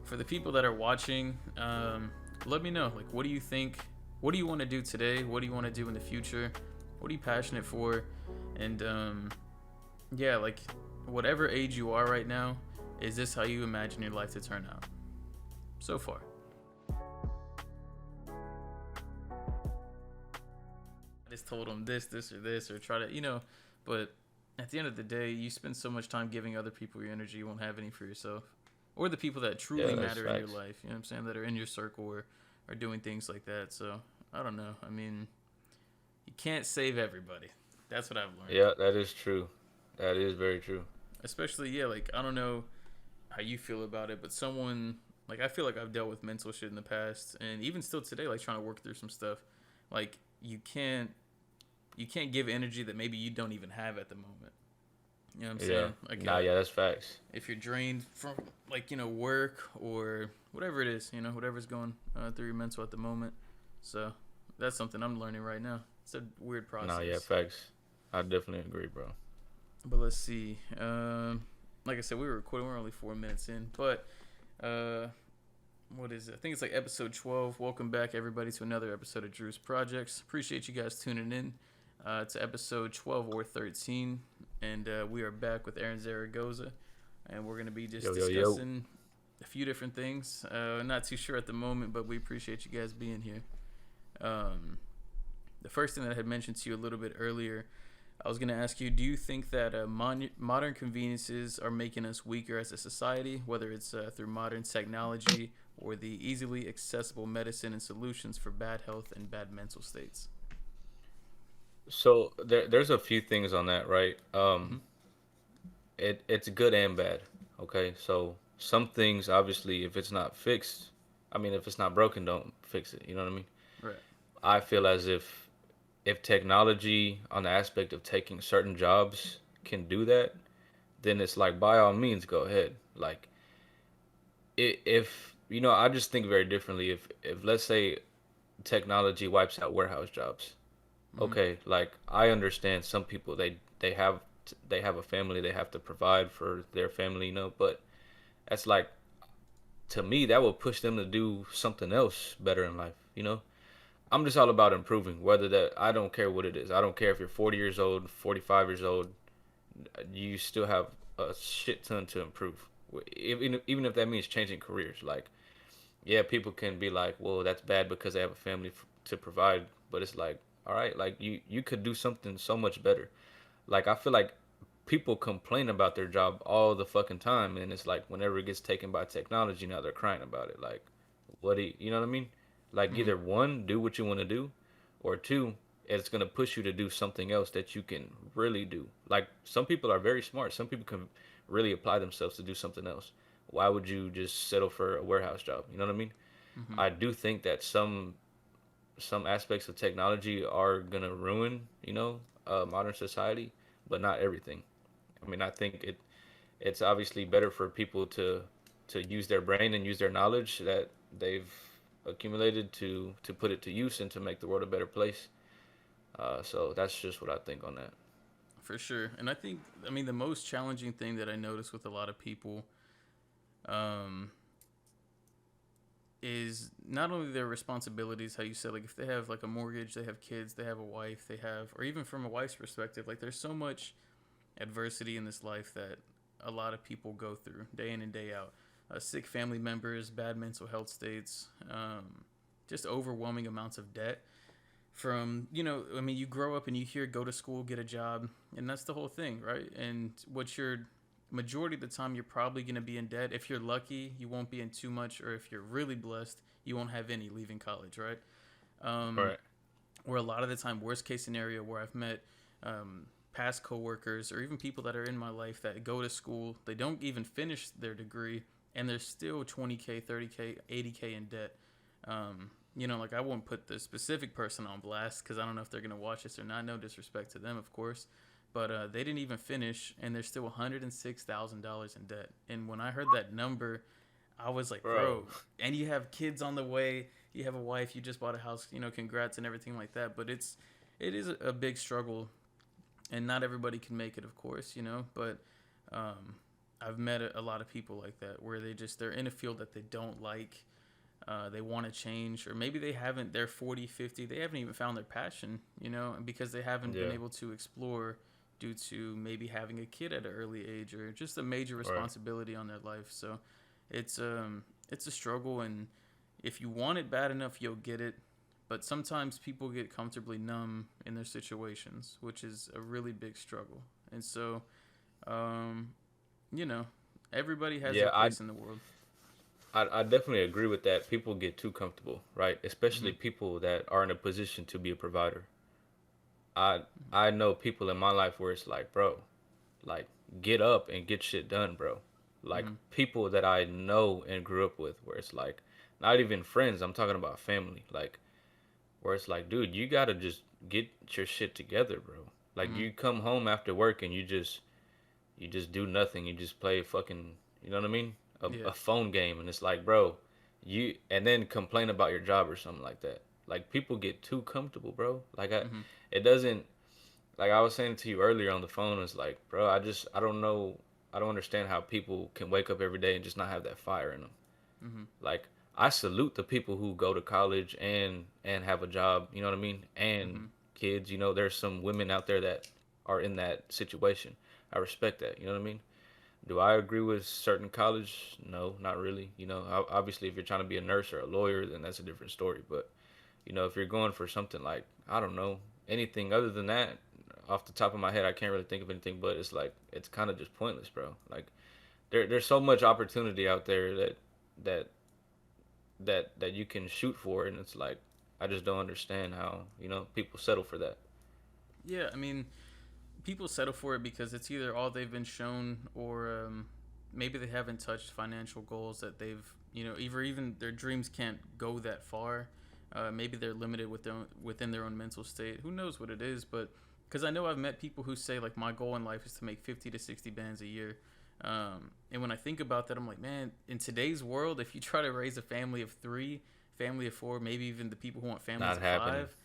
for the people that are watching, let me know. Like, what do you think? What do you want to do today? What do you want to do in the future? What are you passionate for? And yeah, like whatever age you are right now, is this how you imagine your life to turn out so far? I just told them this, or try to, but at the end of the day, you spend so much time giving other people your energy, you won't have any for yourself. Or the people that truly Yeah, that's matter in your facts. life, you know what I'm saying, that are in your circle or are doing things like that. So, I don't know. I mean, you can't save everybody. That's what I've learned. Yeah, that is true. That is very true. Especially, yeah, like, I don't know how you feel about it, but someone, like, I feel like I've dealt with mental shit in the past, and even still today, like, trying to work through some stuff. Like, you can't give energy that maybe you don't even have at the moment. You know what I'm Yeah. saying? Like, Nah, yeah, that's facts. if you're drained from, like, work or whatever it is, whatever's going through your mental at the moment. So that's something I'm learning right now. It's a weird Nah, yeah, process. facts. I definitely agree, bro. But let's see. Like I said, we were recording. We're only 4 minutes in, but uh, what is it? I think it's like episode 12. Welcome back, everybody, to another episode of Drew's Projects. Appreciate you guys tuning in to episode 12 or 13. And we are back with Aaron Zaragoza. And we're going to be just Yo, yo, yo. discussing a few different things. Not too sure at the moment, but we appreciate you guys being here. Um, the first thing that I had mentioned to you a little bit earlier, I was going to ask you, do you think that modern conveniences are making us weaker as a society, whether it's through modern technology or the easily accessible medicine and solutions for bad health and bad mental states? So there's a few things on that, right? Mm-hmm. It's good and bad. Okay, so some things obviously, if it's not fixed, I mean, if it's not broken, don't fix it. You know what I mean? Right. I feel as if technology on the aspect of taking certain jobs can do that, then it's like by all means go ahead. Like if I just think very differently. If let's say technology wipes out warehouse jobs, Mm-hmm. okay, like I understand some people they have a family, they have to provide for their family, but that's like, to me, that will push them to do something else better in life. I'm just all about improving, whether that, I don't care what it is. I don't care if you're 40 years old, 45 years old, you still have a shit ton to improve. Even if that means changing careers. Like, yeah, people can be like, well, that's bad because they have a family to provide, but it's like, all right, like you could do something so much better. Like, I feel like people complain about their job all the fucking time, and it's like whenever it gets taken by technology, now they're crying about it. Like, what do you know what I mean? Like, Mm-hmm. either one, do what you want to do, or two, it's gonna push you to do something else that you can really do. Like, some people are very smart. Some people can really apply themselves to do something else. Why would you just settle for a warehouse job? You know what I mean? Mm-hmm. I do think that some aspects of technology are gonna ruin, modern society, but not everything. I mean, I think it's obviously better for people to use their brain and use their knowledge that they've accumulated to put it to use and to make the world a better place. So that's just what I think on that. For sure. And I think, I mean, the most challenging thing that I notice with a lot of people um, is not only their responsibilities, how you said, like if they have like a mortgage, they have kids, they have a wife, they have, or even from a wife's perspective, like there's so much adversity in this life that a lot of people go through day in and day out. Sick family members, bad mental health states, just overwhelming amounts of debt. From, I mean, you grow up and you hear go to school, get a job, and that's the whole thing, right? And what you're majority of the time, you're probably going to be in debt. If you're lucky, you won't be in too much, or if you're really blessed, you won't have any leaving college, right? Um, Right. or a lot of the time, worst case scenario, where I've met past coworkers or even people that are in my life that go to school, they don't even finish their degree, and they're still 20K, 30K, 80K in debt. Like I won't put the specific person on blast because I don't know if they're gonna watch this or not. No disrespect to them, of course, but they didn't even finish, and they're still $106,000 in debt. And when I heard that number, I was like, Bro. bro. And you have kids on the way, you have a wife, you just bought a house, congrats and everything like that. But it is a big struggle, and not everybody can make it, of course, But um, I've met a lot of people like that where they're in a field that they don't like. They want to change, or maybe they haven't. They're 40, 50. They haven't even found their passion, and because they haven't been Yeah. able to explore due to maybe having a kid at an early age or just a major Right. responsibility on their life. So it's a struggle, and if you want it bad enough, you'll get it. But sometimes people get comfortably numb in their situations, which is a really big struggle. And so, um, you know, everybody has their Yeah. I place in the world. I definitely agree with that. People get too comfortable, right? Mm-hmm. Especially people that are in a position to be a provider. I I know people in my life where it's like, bro, like get up and get shit done, bro. Like Mm-hmm. people that I know and grew up with, where it's like not even friends. I'm talking about family. Like where it's like, dude, you gotta just get your shit together, bro. Like Mm-hmm. you come home after work and you just do nothing. You just play fucking, you know what I mean? Yeah. A phone game, and it's like, bro, you and then complain about your job or something like that. Like people get too comfortable, bro. Mm-hmm. It doesn't. Like I was saying to you earlier on the phone, it's like, bro, I don't know, I don't understand how people can wake up every day and just not have that fire in them. Mm-hmm. Like I salute the people who go to college and have a job, you know what I mean, and Mm-hmm. kids. You know, there's some women out there that are in that situation. I respect that. You know what I mean? Do I agree with certain college? No, not really. You know, obviously, if you're trying to be a nurse or a lawyer, then that's a different story. But you know, if you're going for something like I don't know anything other than that, off the top of my head, I can't really think of anything. But it's like it's kind of just pointless, bro. Like there's so much opportunity out there that that you can shoot for, and it's like I just don't understand how people settle for that. Yeah, I mean, people settle for it because it's either all they've been shown, or maybe they haven't touched financial goals that they've, even their dreams can't go that far. Maybe they're limited within their own mental state. Who knows what it is? But because I know I've met people who say like my goal in life is to make 50 to 60 bands a year. And when I think about that, I'm like, man, in today's world, if you try to raise a family of three, family of four, maybe even the people who want families Not of happening. five,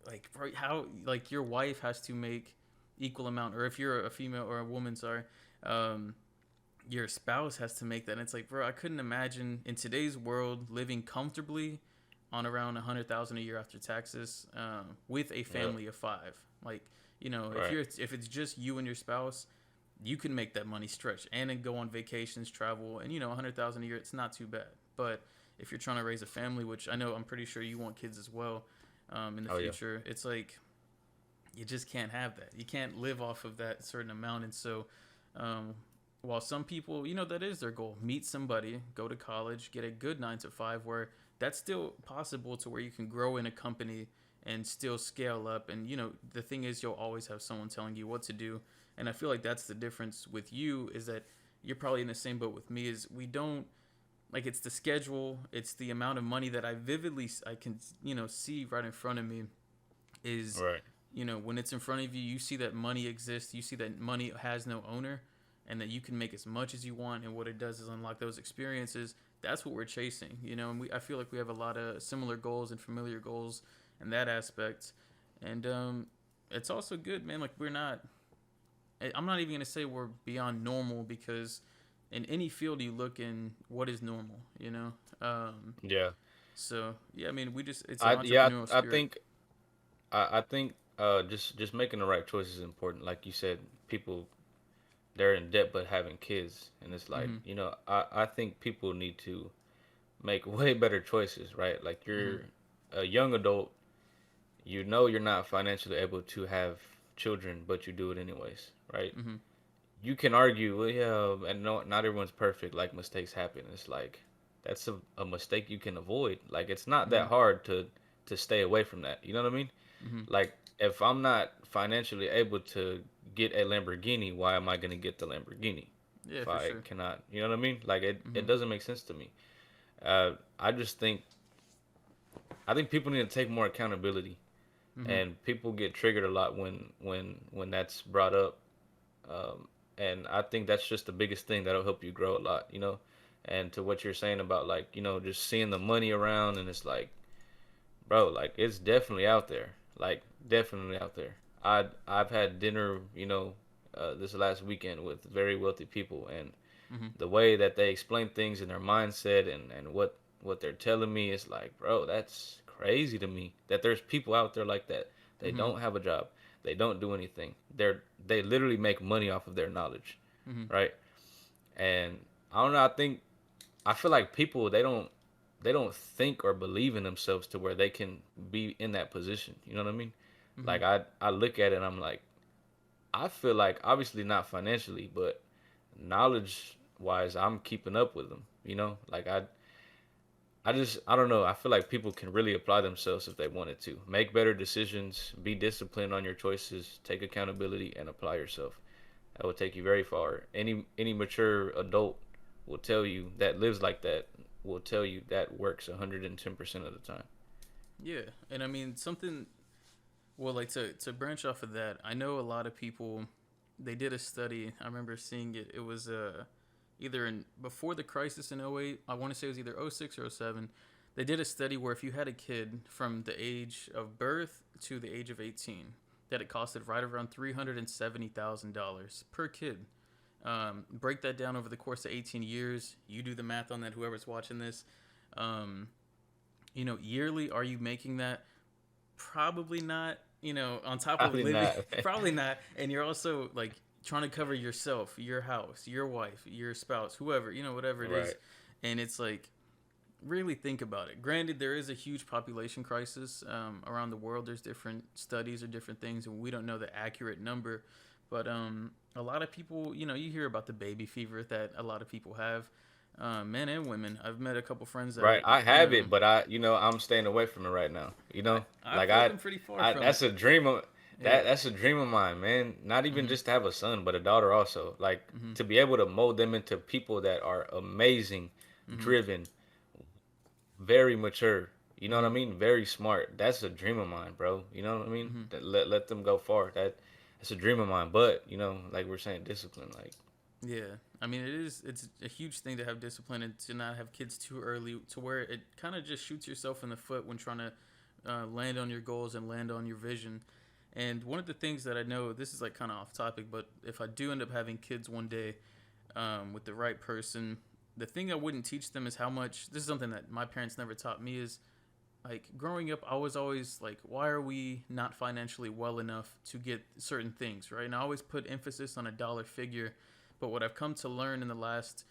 like bro, how like your wife has to make equal amount, or if you're a female or a woman, sorry, um, your spouse has to make that. And it's like, bro, I couldn't imagine in today's world living comfortably on around 100,000 a year after taxes, with a Yep. family of five. Like, Right. if it's just you and your spouse, you can make that money stretch and then go on vacations, travel, and 100,000 a year, it's not too bad. But if you're trying to raise a family, which I know I'm pretty sure you want kids as well, in the Oh yeah. future, it's like you just can't have that. You can't live off of that certain amount. And so, um, while some people, that is their goal, meet somebody, go to college, get a good 9 to 5, where that's still possible to where you can grow in a company and still scale up. And, the thing is, you'll always have someone telling you what to do. And I feel like that's the difference with you, is that you're probably in the same boat with me, is we don't, like, it's the schedule, it's the amount of money that I can, see right in front of me, is, Right. when it's in front of you, you see that money exists, you see that money has no owner, and that you can make as much as you want, and what it does is unlock those experiences. That's what we're chasing, and I feel like we have a lot of similar goals and familiar goals in that aspect. And it's also good, man. Like, I'm not even gonna say we're beyond normal, because in any field you look in, what is normal, Yeah. so yeah, I mean, it's an I yeah. entrepreneurial I spirit. think I think just making the right choice is important. Like you said, people they're in debt but having kids, and it's like Mm-hmm. I think people need to make way better choices, right? Like Mm-hmm. you're a young adult, you know you're not financially able to have children, but you do it anyways, right? Mm-hmm. You can argue, well, yeah, and no, not everyone's perfect. Like mistakes happen. It's like that's a mistake you can avoid. Like it's not Mm-hmm. that hard to stay away from that. You know what I mean? Mm-hmm. Like if I'm not financially able to get a Lamborghini, why am I gonna get the Lamborghini? Yeah, If for I sure. cannot, you know what I mean? Like it Mm-hmm. doesn't make sense to me. I just think I think people need to take more accountability, Mm-hmm. and people get triggered a lot when that's brought up. Um, and I think that's just the biggest thing that'll help you grow a lot, you know. And to what you're saying about like just seeing the money around, and it's like, bro, like it's definitely out there, like definitely out there. I've had dinner, this last weekend with very wealthy people, and Mm-hmm. the way that they explain things in their mindset and what they're telling me is like, bro, that's crazy to me that there's people out there like that. They Mm-hmm. don't have a job. They don't do anything. They literally make money off of their knowledge, Mm-hmm. right? And I don't know. I feel like people they don't think or believe in themselves to where they can be in that position. You know what I mean? Mm-hmm. Like I look at it and I'm like, I feel like obviously not financially, but knowledge wise, I'm keeping up with them. You know, like I don't know. I feel like people can really apply themselves if they wanted to. Make better decisions, be disciplined on your choices, take accountability, and apply yourself. That will take you very far. Any mature adult will tell you that lives like that will tell you that works 110% of the time. Yeah, and I mean something. Well, like to branch off of that, I know a lot of people. They did a study. I remember seeing it. It was either in before the crisis in '08. I want to say it was either '06 or '07. They did a study where if you had a kid from the age of birth to the age of 18, that it costed right around $370,000 per kid. Break that down over the course of 18 years. You do the math on that. Whoever's watching this, um, yearly, are you making that? Probably not. On top of Probably living, not. probably not. And you're also like trying to cover yourself, your house, your wife, your spouse, whoever, whatever it is. Right. And it's like, really think about it. Granted, there is a huge population crisis around the world. There's different studies or different things, and we don't know the accurate number. But a lot of people, you hear about the baby fever that a lot of people have, men and women. I've met a couple friends that Right. are, I have it, but I'm staying away from it right now. I, I Like feel like I'm pretty far from it. that's a dream of Yeah. that's a dream of mine, man. Not even Mm-hmm. just to have a son, but a daughter also. Like Mm-hmm. to be able to mold them into people that are amazing, Mm-hmm. driven, very mature. You know what I Mm-hmm. mean? Very smart. That's a dream of mine, bro. You know what I mean? Mm-hmm. Let them go far. That's a dream of mine. But like we're saying, discipline. Like Yeah, I mean it's a huge thing to have discipline and to not have kids too early to where it kind of just shoots yourself in the foot when trying to land on your goals and land on your vision. And one of the things that I know, this is like kind of off topic, but if I do end up having kids one day with the right person, the thing I wouldn't teach them is how much. This is something that my parents never taught me is like growing up. I was always like, why are we not financially well enough to get certain things, right? And I always put emphasis on a dollar figure. But what I've come to learn in the last,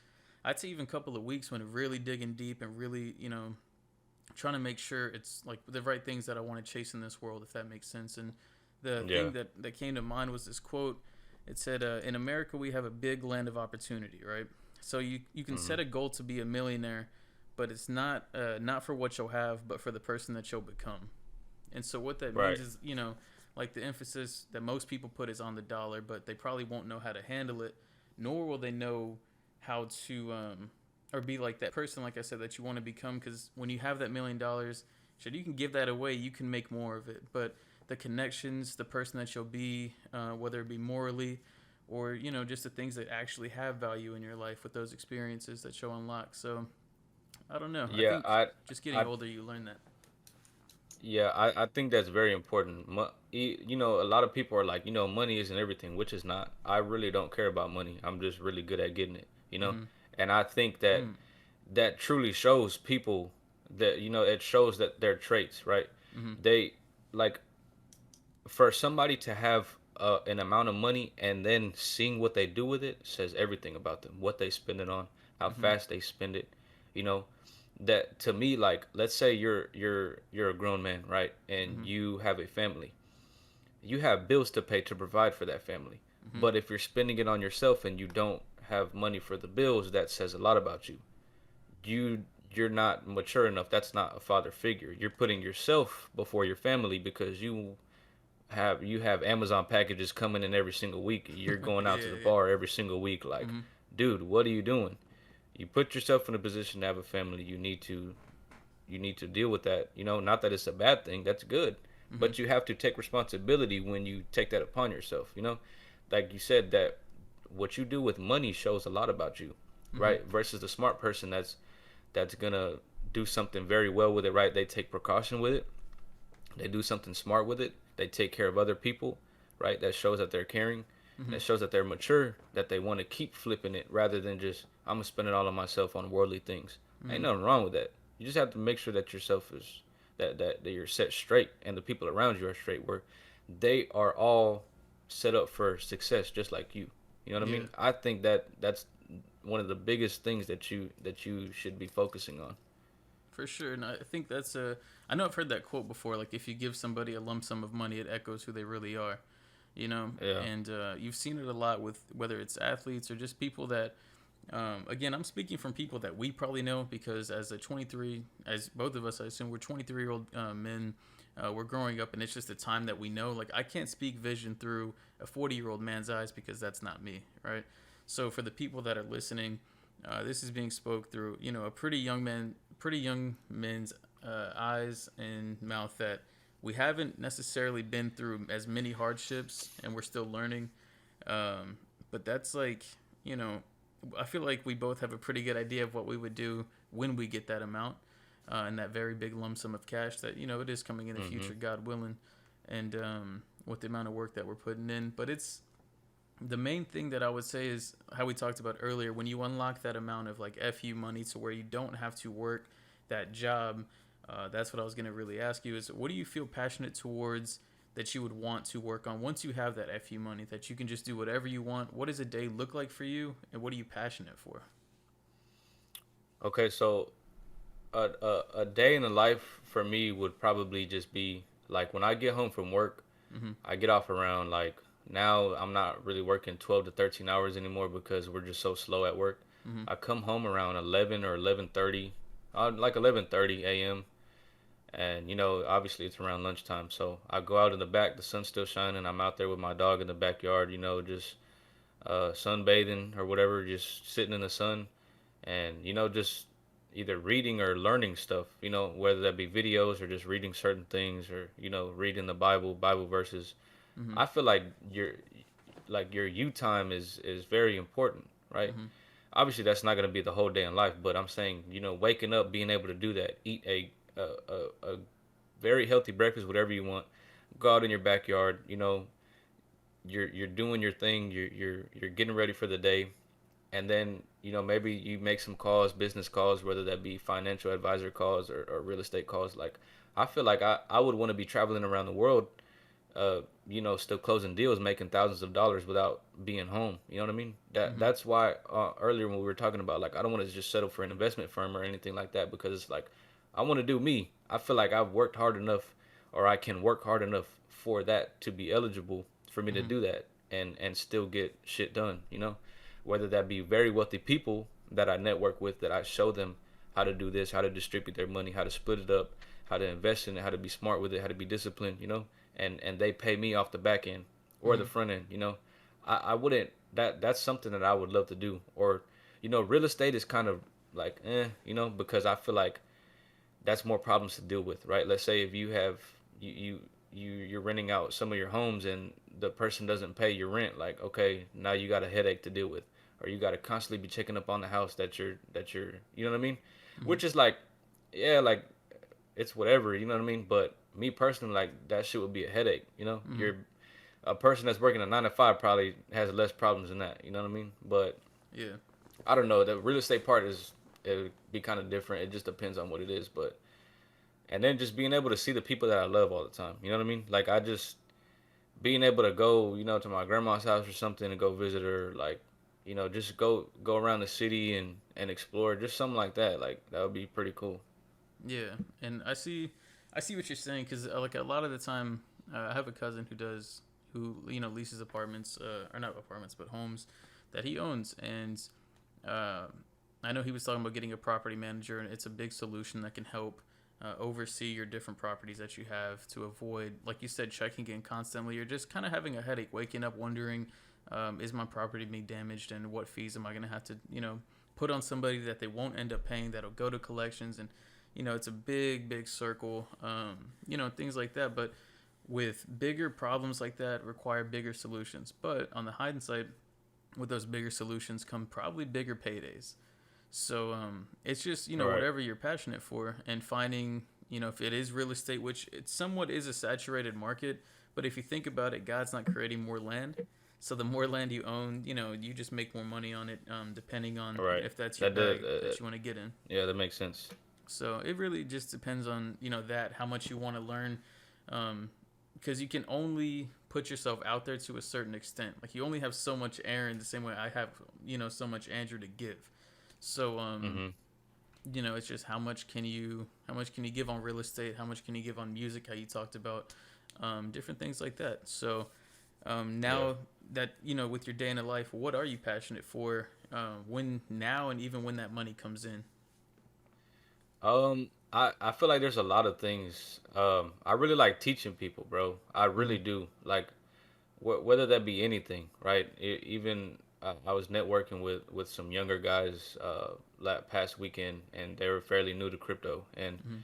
I'd say even couple of weeks, when really digging deep and really, trying to make sure it's like the right things that I want to chase in this world, if that makes sense. And the yeah. thing that came to mind was this quote. It said, "In America, we have a big land of opportunity, right? So you can Hmm. set a goal to be a millionaire, but it's not for what you'll have, but for the person that you'll become." And so what that means Right. is, like the emphasis that most people put is on the dollar, but they probably won't know how to handle it, nor will they know how to or be like that person, like I said, that you want to become. Because when you have that $1 million, sure, you can give that away, you can make more of it, but the connections, the person that you'll be, whether it be morally or just the things that actually have value in your life with those experiences that you'll unlock. So I don't know. I Yeah. think just getting I older, you learn that. Yeah, I think that's very important. A lot of people are like, money isn't everything, which is not. I really don't care about money. I'm just really good at getting it. Mm-hmm. And I think that that truly shows people that, it shows that their traits, right? Mm-hmm. They, like, for somebody to have an amount of money and then seeing what they do with it says everything about them. What they spend it on, how Mm-hmm. fast they spend it, you know that to me, like, let's say you're a grown man, right, and Mm-hmm. you have a family. You have bills to pay to provide for that family. Mm-hmm. But if you're spending it on yourself and you don't have money for the bills, that says a lot about you. You're not mature enough. That's not a father figure. You're putting yourself before your family because you have Amazon packages coming in every single week. You're going Yeah, out to the yeah. bar every single week. Like, Mm-hmm. dude, what are you doing? You put yourself in a position to have a family. You need to deal with that. Not that it's a bad thing. That's good. Mm-hmm. But you have to take responsibility when you take that upon yourself. Like you said, that what you do with money shows a lot about you, Mm-hmm. right? Versus the smart person that's gonna do something very well with it, right? They take precaution with it. They do something smart with it. They take care of other people, right? That shows that they're caring. And Mm-hmm. it shows that they're mature, that they want to keep flipping it rather than just, I'm going to spend it all on myself on worldly things. Ain't Mm-hmm. nothing wrong with that. You just have to make sure that yourself is, that you're set straight and the people around you are straight, where they are all set up for success just like you. You know what I Yeah, mean? I think that that's one of the biggest things that you should be focusing on. for sure. And I think that's a. I know I've heard that quote before. Like, if you give somebody a lump sum of money, it echoes who they really are. You know, Yeah. and you've seen it a lot with whether it's athletes or just people that. Again, I'm speaking from people that we probably know because as a 23, as both of us, I assume we're 23-year-old men. We're growing up, and it's just a time that we know. Like, I can't speak vision through a 40-year-old man's eyes because that's not me, right? So for the people that are listening, this is being spoke through, a pretty young men's eyes and mouth that we haven't necessarily been through as many hardships, and we're still learning. But that's like, you know, I feel like we both have a pretty good idea of what we would do when we get that amount and that very big lump sum of cash that it is coming in the Mhm. future, God willing, and with the amount of work that we're putting in. But it's the main thing that I would say is how we talked about earlier. When you unlock that amount of like FU money to where you don't have to work that job, that's what I was gonna really ask you is what do you feel passionate towards that you would want to work on once you have that FU money that you can just do whatever you want. What does a day look like for you, and what are you passionate for? Okay, so a day in the life for me would probably just be like when I get home from work, Mm-hmm. I get off around like now I'm not really working 12 to 13 hours anymore because we're just so slow at work. Mm-hmm. I come home around 11 or 11:30, like 11:30 a.m. And obviously it's around lunchtime. So I go out in the back, the sun's still shining. I'm out there with my dog in the backyard, just sunbathing or whatever, just sitting in the sun and just either reading or learning stuff, whether that be videos or just reading certain things or reading the Bible verses. Mm-hmm. I feel like your you time is very important, right? Mm-hmm. Obviously that's not going to be the whole day in life, but I'm saying waking up, being able to do that, eat a very healthy breakfast, whatever you want, go out in your backyard, you're doing your thing, you're getting ready for the day, and then maybe you make some calls, business calls, whether that be financial advisor calls or real estate calls. Like I feel like I would want to be traveling around the world, still closing deals, making thousands of dollars without being home. You know what I mean? Mm-hmm. That's why earlier when we were talking about like I don't want to just settle for an investment firm or anything like that because it's like I want to do me. I feel like I've worked hard enough, or I can work hard enough for that to be eligible for me to Mm-hmm. do that and still get shit done. Whether that be very wealthy people that I network with, that I show them how to do this, how to distribute their money, how to split it up, how to invest in it, how to be smart with it, how to be disciplined, and they pay me off the back end or the Mm-hmm. front end. I wouldn't that's something that I would love to do. Or real estate is kind of like because I feel like that's more problems to deal with, right? Let's say if you have you're renting out some of your homes and the person doesn't pay your rent, like okay, now you got a headache to deal with, or you got to constantly be checking up on the house that you're you know what I mean? Mm-hmm. Which is like, yeah, like it's whatever, you know what I mean? But me personally, like that shit would be a headache, Mm-hmm. You're a person that's working a 9 to 5 probably has less problems than that, you know what I mean? But Yeah. I don't know. The real estate part is it would be kind of different. It just depends on what it is, but and then just being able to see the people that I love all the time. You know what I mean? Like I just being able to go, to my grandma's house or something and go visit her, like, just go around the city and explore, just something like that. Like that would be pretty cool. Yeah, and I see what you're saying because like a lot of the time, I have a cousin who leases apartments, or not apartments, but homes that he owns, and uh, I know he was talking about getting a property manager, and it's a big solution that can help oversee your different properties that you have to avoid, like you said, checking in constantly or just kind of having a headache, waking up wondering, is my property being damaged, and what fees am I going to have to put on somebody that they won't end up paying that'll go to collections, and it's a big circle, things like that. But with bigger problems like that require bigger solutions. But on the hindsight, with those bigger solutions come probably bigger paydays. So it's just All right. whatever you're passionate for and finding if it is real estate, which it somewhat is a saturated market. But if you think about it, God's not creating more land. So the more land you own, you just make more money on it, depending on Right. if that's your That does. bag that you want to get in. Yeah, that makes sense. So it really just depends on that how much you want to learn, because you can only put yourself out there to a certain extent. Like you only have so much Aaron the same way I have so much Andrew to give. So Mhm. it's just how much can you give on real estate, how much can you give on music, how you talked about, different things like that. So Yeah. now that with your day in the life, what are you passionate for, when now and even when that money comes in? I feel like there's a lot of things. I really like teaching people, bro. I really Mm-hmm. do. Like whether that be anything, right? Even I was networking with some younger guys past weekend, and they were fairly new to crypto, and Mm-hmm.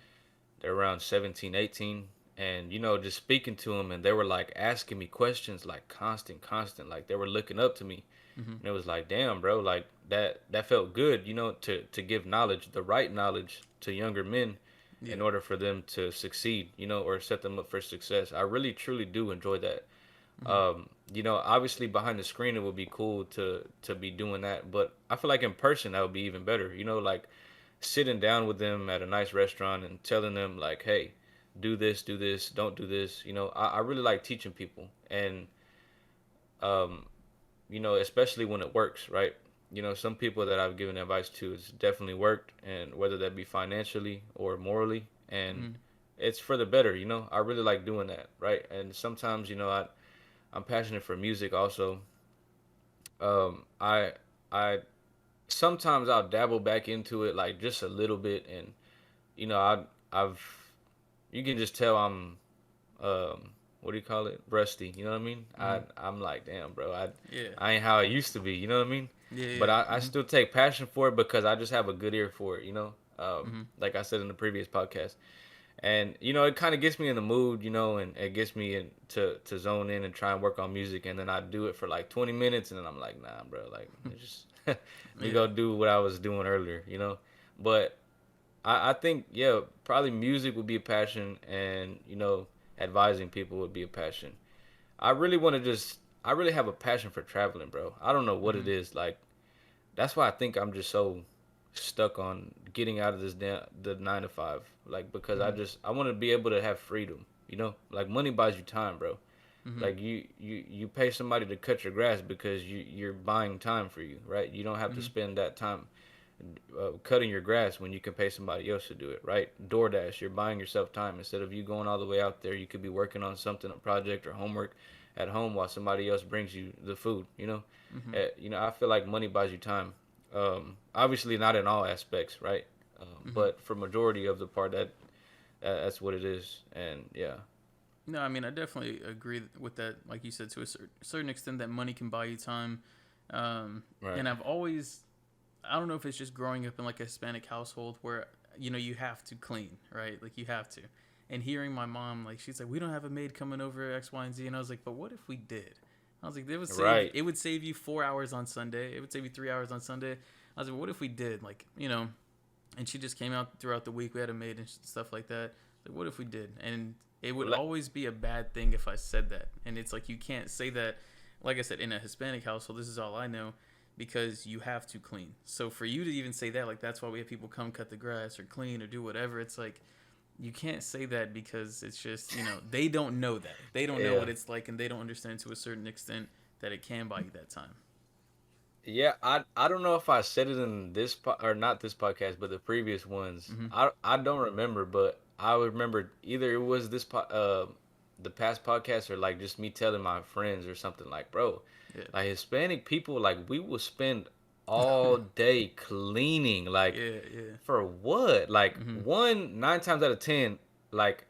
they're around 17, 18, and just speaking to them, and they were like asking me questions like constant, like they were looking up to me, Mm-hmm. and it was like, damn, bro, like that felt good, to give knowledge, the right knowledge to younger men in Yeah. order for them to succeed, or set them up for success. I really truly do enjoy that. Mm-hmm. Obviously behind the screen it would be cool to be doing that, but I feel like in person that would be even better. Like sitting down with them at a nice restaurant and telling them like, hey, do this, don't do this. I really like teaching people, and um, especially when it works, right? Some people that I've given advice to, it's definitely worked, and whether that be financially or morally, and Mm-hmm. it's for the better. I really like doing that, right? And sometimes, I'm passionate for music also. I sometimes I'll dabble back into it like just a little bit, and I've you can just tell I'm what do you call it, rusty. You know what I mean? Mm-hmm. I'm like, damn, bro, Yeah. I ain't how I used to be. You know what I mean? Yeah. But Yeah. I Mm-hmm. still take passion for it because I just have a good ear for it. Mm-hmm. Like I said in the previous podcast, and it kind of gets me in the mood, and it gets me in to zone in and try and work on music, and then I do it for like 20 minutes, and then I'm like, nah, bro, like it's just let me Yeah. go do what I was doing earlier. But I think, yeah, probably music would be a passion, and advising people would be a passion. I really want to just I really have a passion for traveling, bro. I don't know what Mm-hmm. it is. Like that's why I think I'm just so stuck on getting out of the 9 to 5. Like because Mm-hmm. I want to be able to have freedom. Like money buys you time, bro. Mm-hmm. Like you pay somebody to cut your grass because you're buying time for you, right? You don't have to Mm-hmm. spend that time cutting your grass when you can pay somebody else to do it, right? DoorDash, you're buying yourself time. Instead of you going all the way out there, you could be working on something, a project or homework at home while somebody else brings you the food. Mm-hmm. I feel like money buys you time. Obviously not in all aspects, right? Mm-hmm. But for majority of the part, that's what it is, and yeah. No, I mean I definitely agree with that. Like you said, to a certain extent, that money can buy you time. Right. And I don't know if it's just growing up in like a Hispanic household where you have to clean, right? Like you have to. And hearing my mom, like she's like, we don't have a maid coming over X, Y, and Z, and I was like, but what if we did? I was like, Right. it would save you 4 hours on Sunday. It would save you 3 hours on Sunday. I was like, what if we did? Like, and she just came out throughout the week. We had a maid and stuff like that. Like, what if we did? And it would Well, always be a bad thing if I said that. And it's like you can't say that. Like I said, in a Hispanic household, this is all I know, because you have to clean. So for you to even say that, like that's why we have people come cut the grass or clean or do whatever. It's like you can't say that because it's just they don't know that. They don't know yeah. what it's like, and they don't understand to a certain extent that it can buy you that time. Yeah, I don't know if I said it in or not this podcast, but the previous ones. Mm-hmm. I don't remember, but I would remember either it was the past podcast, or like just me telling my friends or something like, bro, Yeah. like Hispanic people, like we will spend all day cleaning, like Yeah. Yeah. for what? Like Mm-hmm. 9 times out of 10, like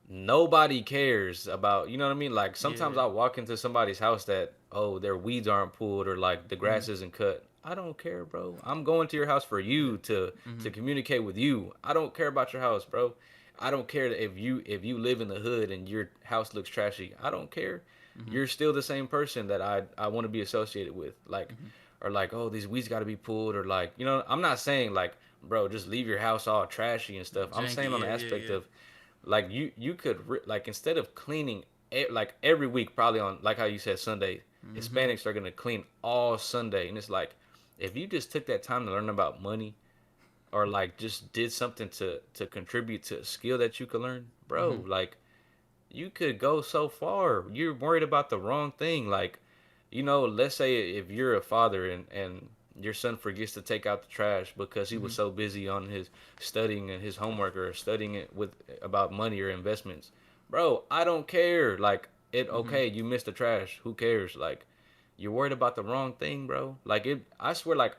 nobody cares about, you know what I mean? Like sometimes Yeah. I walk into somebody's house that, oh, their weeds aren't pulled or like the Mm-hmm. grass isn't cut. I don't care, bro. I'm going to your house for Yeah. you Mm-hmm. to communicate with you. I don't care about your house, bro. I don't care if you live in the hood and your house looks trashy. I don't care. Mm-hmm. You're still the same person that I want to be associated with. Like, Mm-hmm. or like, oh, these weeds got to be pulled, or like, I'm not saying like, bro, just leave your house all trashy and stuff. I'm Janky. saying on the Yeah. Yeah. aspect Yeah. of like you could like instead of cleaning like every week, probably on like how you said Sunday, Mm-hmm. Hispanics are gonna clean all Sunday, and it's like, if you just took that time to learn about money, or like just did something to contribute to a skill that you could learn, Mm-hmm. bro, like you could go so far. You're worried about the wrong thing. Like, let's say if you're a father and your son forgets to take out the trash because he Mm-hmm. was so busy on his studying and his homework or studying it with about money or investments. Bro, I don't care. Like, it Mm-hmm. okay, you missed the trash. Who cares? Like, you're worried about the wrong thing, bro. Like, I swear, like,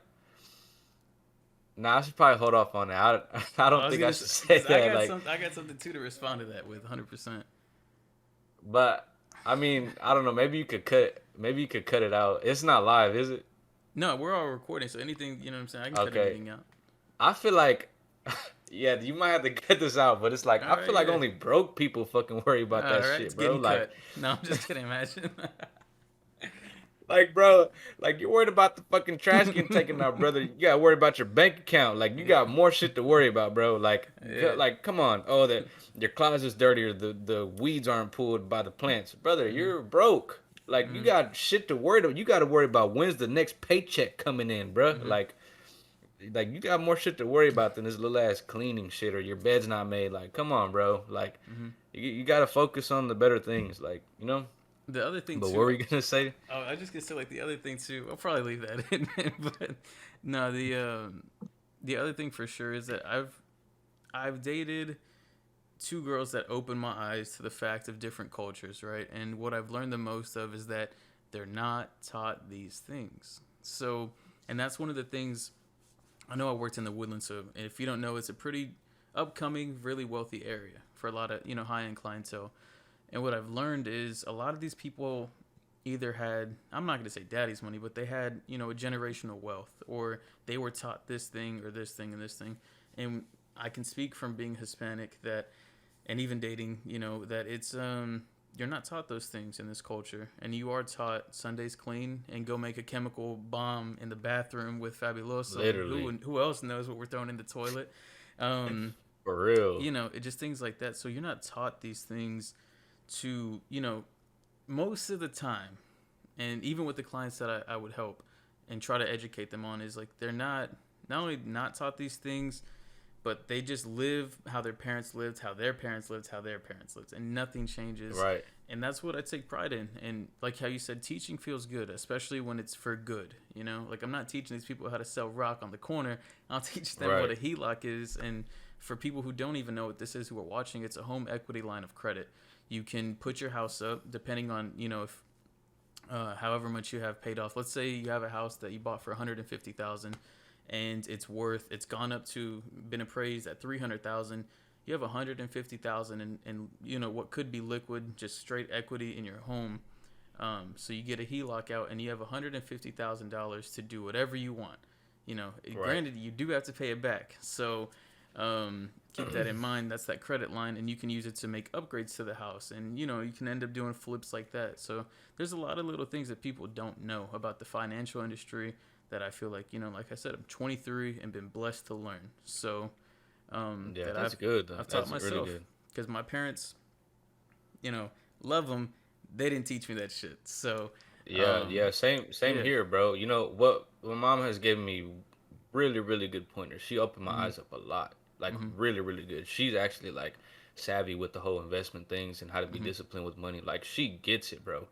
nah, I should probably hold off on that. I I don't was think I gonna say should say because that. Like, I got something too to respond to that with 100%. but I mean, I don't know. Maybe you could cut. Maybe you could cut it out. It's not live, is it? No, we're all recording, so anything you know what I'm saying. I can cut Okay. anything out. I feel like, yeah, you might have to cut this out, but it's like All I right, feel like yeah. only broke people fucking worry about All that right, it's shit, bro. getting cut. No, I'm just kidding. Imagine. Like, bro, like you're worried about the fucking trash getting taken out, brother. You gotta worry about your bank account. Like, you got more shit to worry about, bro. Like, Yeah. come on. Oh, that your closet's dirty or the weeds aren't pulled by the plants, brother. Mm-hmm. You're broke. Like, you Mm-hmm. got shit to worry about. You got to worry about when's the next paycheck coming in, bro. Mm-hmm. Like you got more shit to worry about than this little ass cleaning shit or your bed's not made. Like, come on, bro. Like, Mm-hmm. you got to focus on the better things. Like. The other thing But what too. were you gonna say? Oh, I just gonna say like the other thing too. I'll probably leave that in, but no, the other thing for sure is that I've dated two girls that opened my eyes to the fact of different cultures, right? And what I've learned the most of is that they're not taught these things. So, and that's one of the things. I know I worked in the Woodlands, so if you don't know, it's a pretty upcoming, really wealthy area for a lot of high end clientele. And what I've learned is a lot of these people either had, I'm not going to say daddy's money, but they had, a generational wealth, or they were taught this thing or this thing and this thing. And I can speak from being Hispanic that, and even dating, that it's, you're not taught those things in this culture. And you are taught Sunday's clean and go make a chemical bomb in the bathroom with Fabuloso. And Literally, who else knows what we're throwing in the toilet? Um, for real. it just things like that. So you're not taught these things to most of the time, and even with the clients that I would help and try to educate them on, is like they're not only not taught these things, but they just live how their parents lived, how their parents lived, how their parents lived, and nothing changes. Right. And that's what I take pride in. And like how you said, teaching feels good, especially when it's for good. Like I'm not teaching these people how to sell rock on the corner. I'll teach them what Right. a HELOC is. And for people who don't even know what this is, who are watching, it's a home equity line of credit. You can put your house up depending on if however much you have paid off. Let's say you have a house that you bought for 150,000, and it's gone up to been appraised at 300,000. You have 150,000 and what could be liquid, just straight equity in your home. So you get a HELOC out, and you have $150,000 to do whatever you want. Right. Granted, you do have to pay it back. So keep that in mind. That's that credit line, and you can use it to make upgrades to the house, and you can end up doing flips like that. So there's a lot of little things that people don't know about the financial industry that I feel like like I said, I'm 23 and been blessed to learn. So Yeah, that that's good though. I've taught That's really myself, good. because my parents, love them. They didn't teach me that shit. So Yeah, yeah, same yeah. here, bro. You know what? My mom has given me really, really good pointers. She opened my Mm-hmm. eyes up a lot. Like, Mm-hmm. really, really good. She's actually like savvy with the whole investment things and how to be Mm-hmm. disciplined with money. Like, she gets it, bro.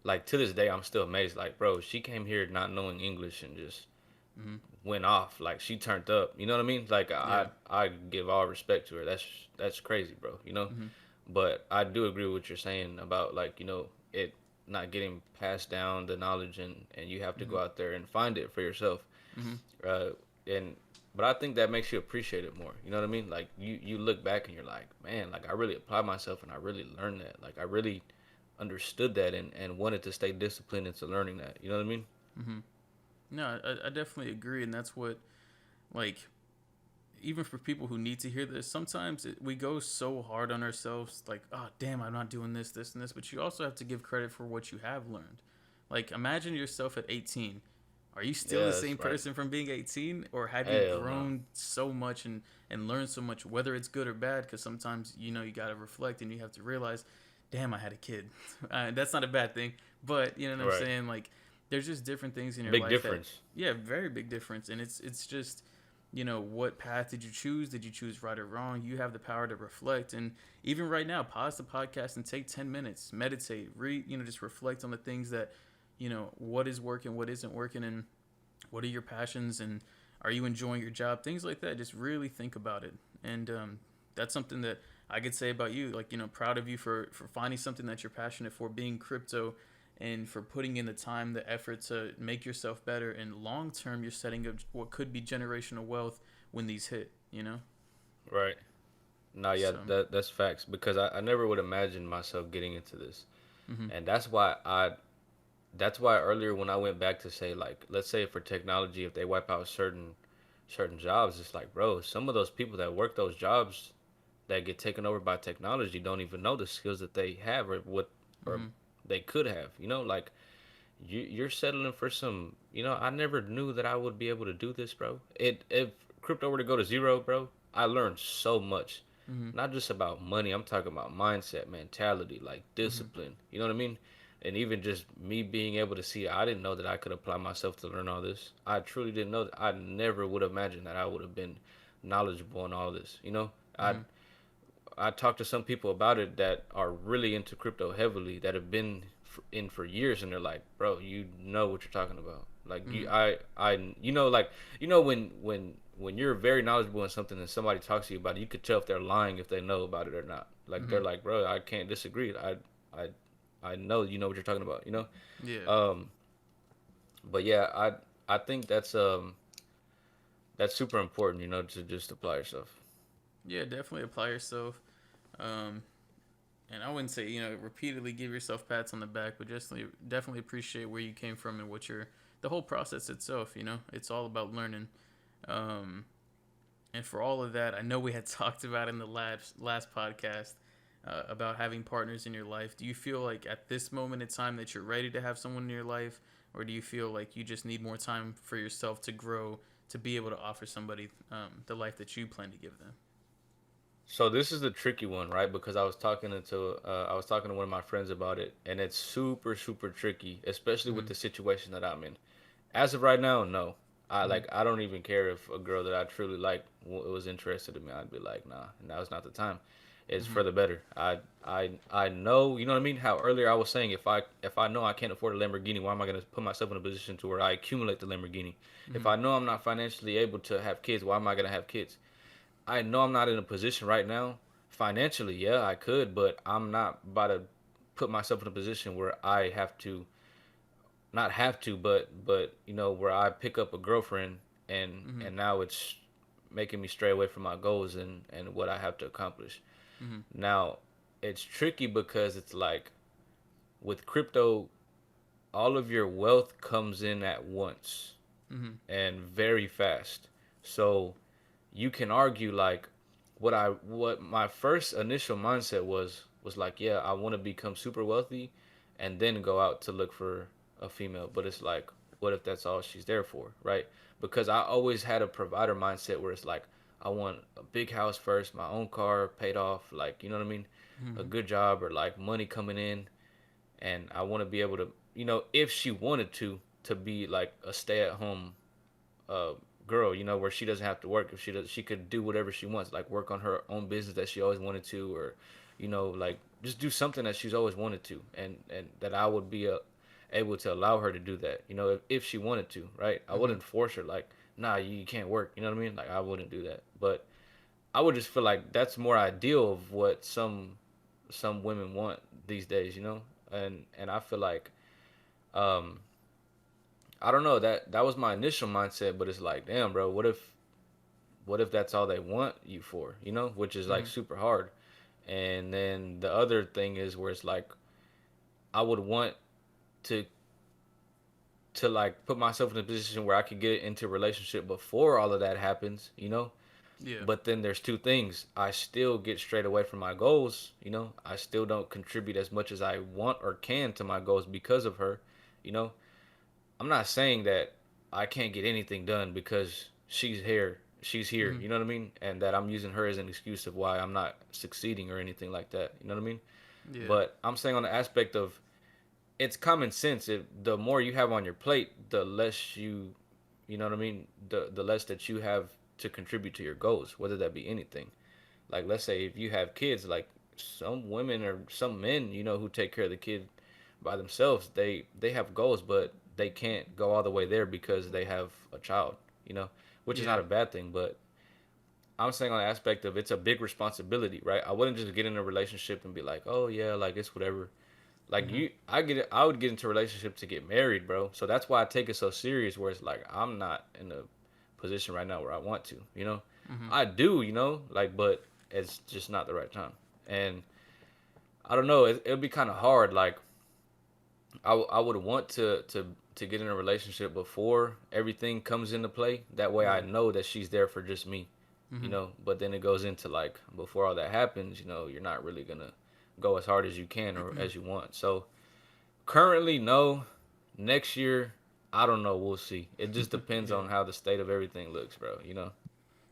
Like, to this day, I'm still amazed. Like, bro, she came here not knowing English and just Mm-hmm. went off. Like, she turned up. You know what I mean? Like, Yeah. I give all respect to her. That's crazy, bro. You know. Mm-hmm. But I do agree with what you're saying about, like, it not getting passed down the knowledge, and you have to Mm-hmm. go out there and find it for yourself. Mm-hmm. Uh, and but I think that makes you appreciate it more. You know what I mean? Like, you look back and you're like, man, like I really applied myself and I really learned that. Like, I really understood that and wanted to stay disciplined into learning that. You know what I mean? Mm-hmm. No, I definitely agree, and that's what, like, even for people who need to hear this, sometimes we go so hard on ourselves, like, oh damn, I'm not doing this, this, and this. But you also have to give credit for what you have learned. Like, imagine yourself at 18. Are you still Yeah, the that's same right. person from being 18, or have you Hell no. grown so much and learned so much, whether it's good or bad? Because sometimes you got to reflect and you have to realize, damn, I had a kid. That's not a bad thing, But you know what I'm Right. saying? Like, there's just different things in your Big life that, difference. yeah, very big difference. And it's just, what path did you choose? Did you choose right or wrong? You have the power to reflect. And even right now, pause the podcast and take 10 minutes, meditate, read, just reflect on the things that, what is working, what isn't working, and what are your passions, and are you enjoying your job? Things like that. Just really think about it. And that's something that I could say about you. Like, proud of you for finding something that you're passionate for, being crypto, and for putting in the time, the effort to make yourself better. And long term, you're setting up what could be generational wealth when these hit. Right. No, yeah, So, that's facts because I never would imagine myself getting into this. mm-hmm, And that's why earlier when I went back to say like let's say for technology if they wipe out certain jobs, it's like bro, some of those people that work those jobs that get taken over by technology don't even know the skills that they have or what or mm-hmm, they could have. Like you're settling for some. I never knew that I would be able to do this, bro. It if crypto were to go to zero, bro, I learned so much. mm-hmm, Not just about money. I'm talking about mindset, mentality, like mm-hmm, discipline. You know what I mean? And even just me being able to see, I didn't know that I could apply myself to learn all this. I truly didn't know that. I never would have imagined that I would have been knowledgeable in all this. I mm-hmm, I talked to some people about it that are really into crypto heavily that have been in for years, and they're like, "Bro, you know what you're talking about." Like mm-hmm, like when you're very knowledgeable in something and somebody talks to you about it, you could tell if they're lying if they know about it or not. Like mm-hmm. they're like, "Bro, I can't disagree. I I know you know what you're talking about." Yeah. Um, but yeah, I think that's super important. To just apply yourself. Yeah, definitely apply yourself. Um, and I wouldn't say repeatedly give yourself pats on the back, but just definitely appreciate where you came from and what you're the whole process itself. It's all about learning. Um, and for all of that, I know we had talked about in the last podcast about having partners in your life. Do you feel like at this moment in time that you're ready to have someone in your life, or do you feel like you just need more time for yourself to grow to be able to offer somebody the life that you plan to give them? So this is the tricky one, right? Because I was talking to one of my friends about it, and it's super super tricky, especially with Mm-hmm. the situation that I'm in. As of right now, no. Mm-hmm. I don't even care if a girl that I truly like was interested in me. I'd be like, nah, now's not the time. It's Mm-hmm. for the better. I know, you know what I mean. How earlier I was saying if I know I can't afford a Lamborghini, why am I gonna put myself in a position to where I accumulate the Lamborghini? If Mm-hmm. I know I'm not financially able to have kids, why am I gonna have kids? I know I'm not in a position right now financially. Yeah, I could, but I'm not about to put myself in a position where I have to not have to, but where I pick up a girlfriend Mm-hmm. and now it's making me stray away from my goals and what I have to accomplish. Mm-hmm. Now, it's tricky because it's like with crypto, all of your wealth comes in at once Mm-hmm. and very fast. So you can argue like what my first initial mindset was like, yeah, I want to become super wealthy and then go out to look for a female. But it's like, what if that's all she's there for, right? Because I always had a provider mindset where it's like, I want a big house first, my own car paid off, like, you know what I mean? A Mm-hmm. good job or like money coming in, and I want to be able to, if she wanted to be like a stay at home uh, girl, where she doesn't have to work. If she could do whatever she wants, like work on her own business that she always wanted to, or, like just do something that she's always wanted to, and that I would be able to allow her to do that, if she wanted to, right? I Mm-hmm. wouldn't force her, like, nah, you can't work, you know what I mean? Like, I wouldn't do that, but I would just feel like that's more ideal of what some women want these days, and I feel like um I don't know that was my initial mindset, but it's like, damn, bro, what if that's all they want you for, which is like Mm-hmm. super hard. And then the other thing is where it's like I would want to like put myself in a position where I could get into a relationship before all of that happens. Yeah. But then there's two things. I still get straight away from my goals. I still don't contribute as much as I want or can to my goals because of her, you know. I'm not saying that I can't get anything done because she's here, Mm-hmm. you know what I mean? And that I'm using her as an excuse of why I'm not succeeding or anything like that, you know what I mean? Yeah. But I'm saying on the aspect of it's common sense. The more you have on your plate, the less you know what I mean. The less that you have to contribute to your goals, whether that be anything. Like let's say if you have kids, like some women or some men, who take care of the kid by themselves, they have goals, but they can't go all the way there because they have a child, which is Yeah. not a bad thing, but I'm saying on the aspect of it's a big responsibility, right? I wouldn't just get in a relationship and be like, oh yeah, like it's whatever. Like Mhm. I would get into a relationship to get married, bro. So that's why I take it so serious. Where it's like I'm not in a position right now where I want to, Mhm. I do, like, but it's just not the right time. And I don't know. It'll be kind of hard. Like I would want to get in a relationship before everything comes into play. That way I Right. know that she's there for just me, Mhm. But then it goes into like before all that happens, you're not really gonna go as hard as you can or as you want. So currently, no. Next year, I don't know. We'll see. It just depends Yeah. on how the state of everything looks, bro.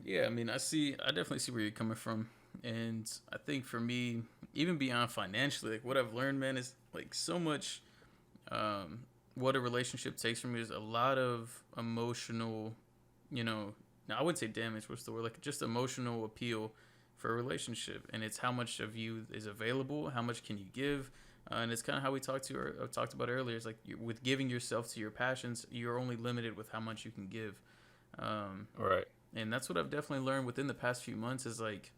Yeah, I mean, I definitely see where you're coming from. And I think for me, even beyond financially, like what I've learned, man, is like so much um, what a relationship takes from me is a lot of emotional, you know, now I wouldn't say damage, what's the word? Like just emotional appeal for a relationship. And it's how much of you is available, how much can you give. And it's kind of how we talked about earlier. It's like with giving yourself to your passions, you're only limited with how much you can give. Um, Right. and that's what I've definitely learned within the past few months is like,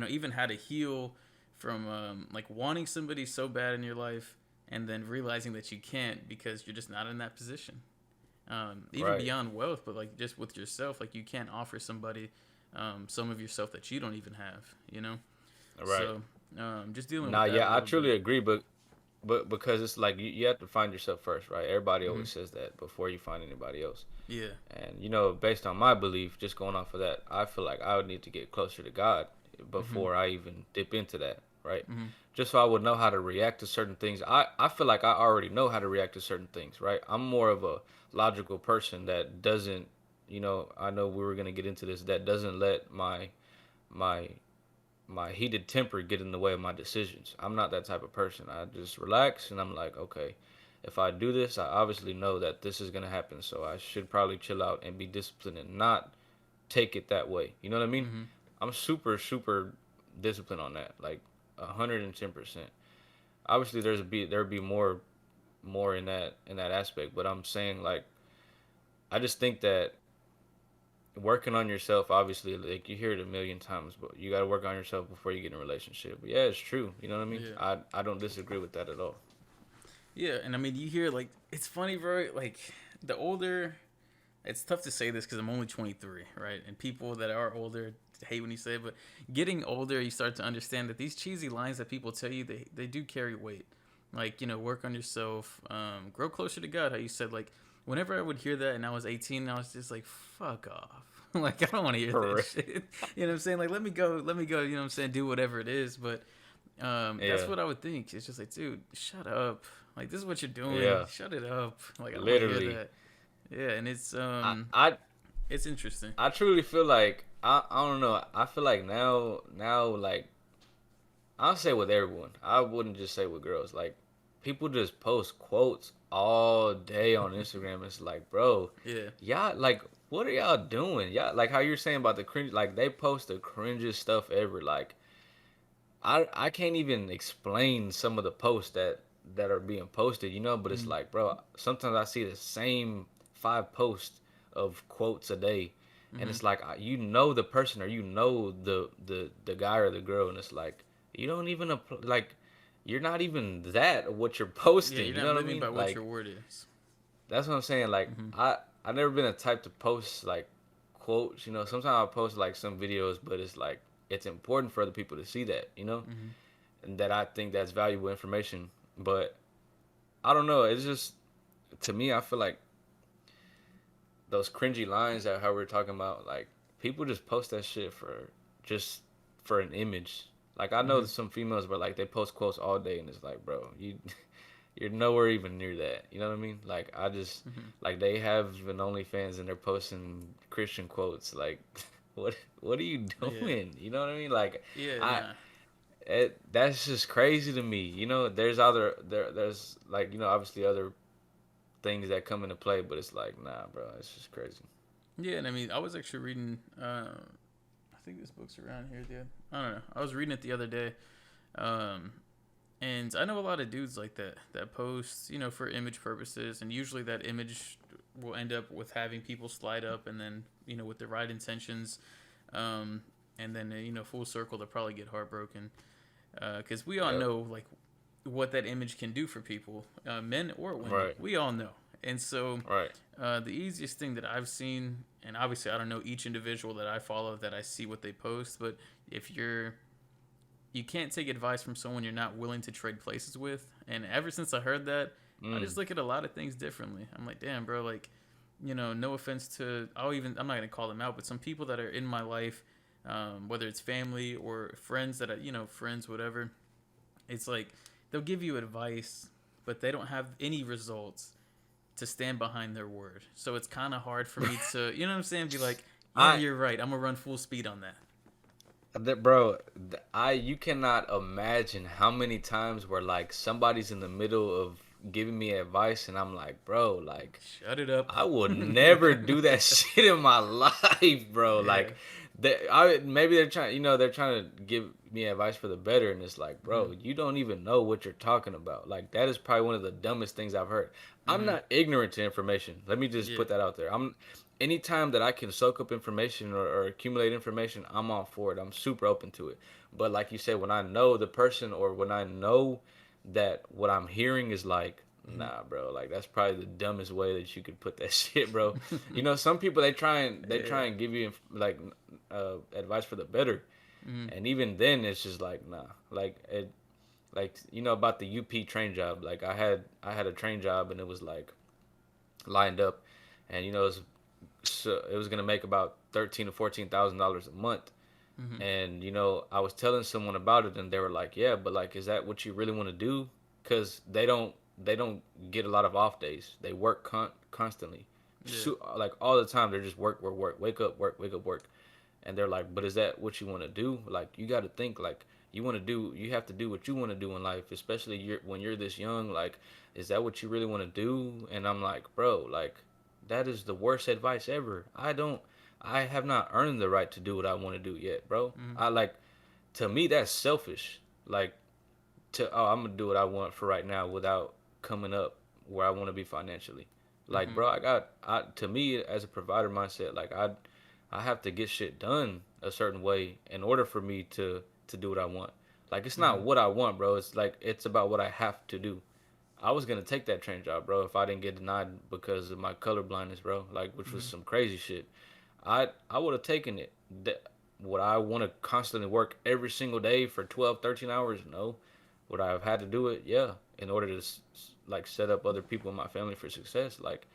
even how to heal from like wanting somebody so bad in your life and then realizing that you can't because you're just not in that position. Even Right. beyond wealth, but like just with yourself, like you can't offer somebody some of yourself that you don't even have, you know? Right. So just dealing with Nah. that a Yeah. I little bit. truly agree, but because it's like you have to find yourself first, right? Everybody Hmm. always says that before you find anybody else. Yeah. And based on my belief, just going off of that, I feel like I would need to get closer to God Hmm. before I even dip into that, right? Hmm. Just so I would know how to react to certain things. I feel like I already know how to react to certain things, right? I'm more of a logical person that doesn't, I know we were gonna get into this, that doesn't let my my heated temper get in the way of my decisions. I'm not that type of person. I just relax and I'm like, okay, if I do this, I obviously know that this is gonna happen, so I should probably chill out and be disciplined and not take it that way. You know what I mean? Hmm. I'm super super disciplined on that, like 110%. Obviously, there'd be more in that aspect, but I'm saying like I just think that working on yourself, obviously, like you hear it a million times, but you got to work on yourself before you get in a relationship. But yeah, it's true. You know what I mean? Yeah. I don't disagree with that at all. Yeah. And I mean, you hear like, it's funny, bro. Like, the older it's tough to say this because I'm only 23, right? And people that are older hate when you say it, but getting older, you start to understand that these cheesy lines that people tell you, they do carry weight. Like, work on yourself, grow closer to God. How you said, like, whenever I would hear that and I was 18, I was just like, fuck off. Like, I don't want to hear For that real. shit. You know what I'm saying? Like, let me go, you know what I'm saying? Do whatever it is. But that's Yeah, what I would think. It's just like, dude, shut up. Like, this is what you're doing. yeah, Shut it up. Like, I don't want to hear literally. that. Yeah, and it's I I it's interesting. I truly feel like I don't know. I feel like now like I'll say with everyone. I wouldn't just say with girls. Like people just post quotes all day on Instagram. It's like, bro, Yeah. y'all like what are y'all doing? Y'all like how you're saying about the cringe. Like they post the cringiest stuff ever. Like I can't even explain some of the posts that are being posted. But it's Mm-hmm. like, bro, sometimes I see the same 5 posts of quotes a day, and Mm-hmm. it's like the person or the guy or the girl, and it's like you don't even like you're not even that what you're Yeah, posting. you're You not know what I living by mean? what your Like word is. that's what I'm saying. Like Mm-hmm. I never been a type to post like quotes. Sometimes I post like some videos, but it's like it's important for other people to see that. Mm-hmm. And that I think that's valuable information. But I don't know. It's just to me, I feel like those cringy lines that how we are talking about, like people just post that shit just for an image. Like I know Mm-hmm. that some females, but like they post quotes all day, and it's like, bro, you're nowhere even near that. You know what I mean? Like I just Mm-hmm. like they have an OnlyFans and they're posting Christian quotes. Like what are you Yeah. doing? You know what I mean? Like Yeah. I Nah. That's just crazy to me. There's like obviously other things that come into play, but it's like nah, bro, it's just crazy. Yeah, and I mean, I was actually reading. I think this book's around here, dude. I don't know. I was reading it the other day, um, and I know a lot of dudes like that post, for image purposes, and usually that image will end up with having people slide up, and then with the right intentions, and then full circle they'll probably get heartbroken, because we all Yep. know like what that image can do for people, men or women. Right. We all know, and so Right. the easiest thing that I've seen, and obviously I don't know each individual that I follow that I see what they post, but if you can't take advice from someone you're not willing to trade places with. And ever since I heard that, I Mm. just look at a lot of things differently. I'm like, damn, bro, like, no offense to, I'm not gonna call them out, but some people that are in my life, whether it's family or friends that friends, whatever, it's like they'll give you advice, but they don't have any results to stand behind their word. So it's kind of hard for me to, you know what I'm saying? Be like, yeah, I you're right. I'm gonna run full speed on that. bro, I you cannot imagine how many times where like somebody's in the middle of giving me advice and I'm like, bro, like Shut it up. I would never do that shit in my life, bro. Yeah. Like, maybe they're trying, they're trying to give me advice for the better, and it's like, Mm-hmm. bro, you don't even know what you're talking about. Like, that is probably one of the dumbest things I've heard. I'm Mm-hmm. not ignorant to information. Let me just Yeah. put that out there. Anytime that I can soak up information or accumulate information, I'm all for it. I'm super open to it. But like you said, when I know the person or when I know that what I'm hearing is like, Mm-hmm. nah, bro, like that's probably the dumbest way that you could put that shit, bro. Some people they try Yeah. and give you like advice for the better, Mm-hmm. and even then it's just like nah, like about the UP train job. Like I had a train job and it was like lined up, and it was gonna make about $13,000 to $14,000 a month. Mm-hmm. And I was telling someone about it, and they were like, "Yeah, but like, is that what you really want to do?" Because they don't get a lot of off days. They work constantly, Yeah. like all the time. They're just work, work, work, wake up, work. And they're like, "But is that what you want to do? Like, you got to think like you have to do what you want to do in life, especially when you're this young. Like, is that what you really want to do?" And I'm like, "Bro, like, that is the worst advice ever. I have not earned the right to do what I want to do yet, bro. Mm-hmm. I like to me that's selfish. Like I'm gonna do what I want for right now without coming up where I want to be financially. Like, Mm-hmm. bro, to me as a provider mindset, like I have to get shit done a certain way in order for me to do what I want. Like, it's not Mm-hmm. what I want, bro. It's like it's about what I have to do. I was gonna take that train job, bro, if I didn't get denied because of my color blindness, bro. Like, which was Mm-hmm. some crazy shit. I would have taken it. Would I want to constantly work every single day for 12, 13 hours? No. Would I have had to do it? Yeah. In order to like set up other people in my family for success. Like,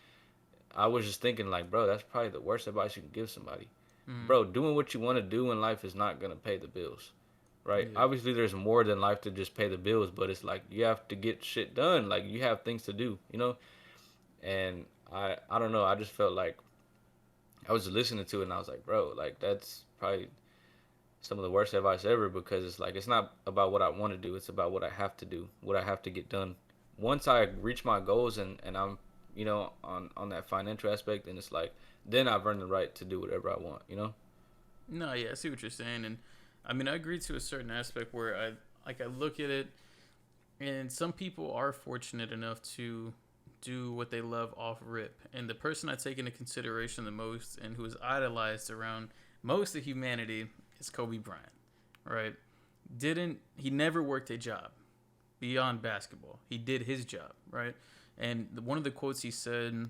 I was just thinking like, bro, that's probably the worst advice you can give somebody. Mm-hmm. Bro, doing what you want to do in life is not going to pay the bills. Right? Yeah. Obviously there's more than life to just pay the bills, but it's like you have to get shit done. Like, you have things to do. And I don't know, I just felt like I was listening to it and I was like, bro, like that's probably some of the worst advice ever because it's like it's not about what I want to do, it's about what I have to do, what I have to get done. Once I reach my goals and I'm on that financial aspect, and it's like then I've earned the right to do whatever I want. No, yeah, I see what you're saying, and I mean, I agree to a certain aspect where I look at it, and some people are fortunate enough to do what they love off rip, and the person I take into consideration the most, and who is idolized around most of humanity, is Kobe Bryant, right? Didn't he never worked a job beyond basketball? He did his job, right? And one of the quotes he said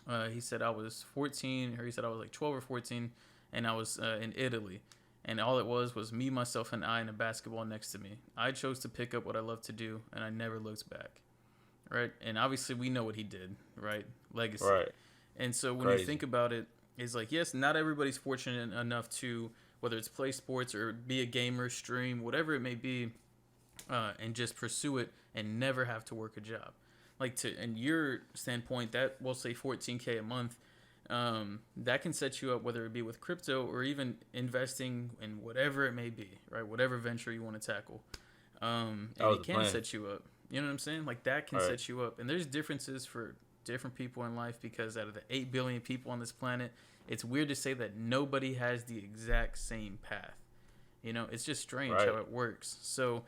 I was 14, or he said I was like 12 or 14, and I was in Italy. And all it was me, myself, and I, and a basketball next to me. I chose to pick up what I love to do, and I never looked back. Right? And obviously, we know what he did, right? Legacy. Right. And so when you think Crazy. about it, it's like, yes, not everybody's fortunate enough to, whether it's play sports or be a gamer, stream, whatever it may be, and just pursue it and never have to work a job. Like, to in your standpoint, that we'll say 14K a month, that can set you up, whether it be with crypto or even investing in whatever it may be, right? Whatever venture you want to tackle. That And was it the can plan. set you up. You know what I'm saying? Like that can All right. set you up. And there's differences for different people in life because out of the 8 billion people on this planet, it's weird to say that nobody has the exact same path. It's just strange how Right. it works. So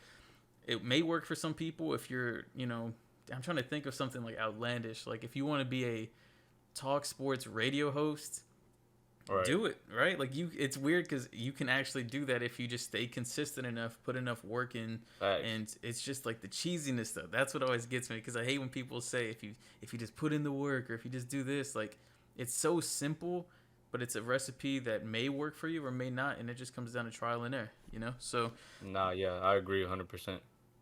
it may work for some people if you're, I'm trying to think of something like outlandish. Like if you want to be a talk sports radio host, Right. do it, right? Like it's weird because you can actually do that if you just stay consistent enough, put enough work in. Facts. And it's just like the cheesiness stuff. That's what always gets me because I hate when people say if you just put in the work or if you just do this. Like it's so simple, but it's a recipe that may work for you or may not, and it just comes down to trial and error. So Nah, yeah, I agree 100%.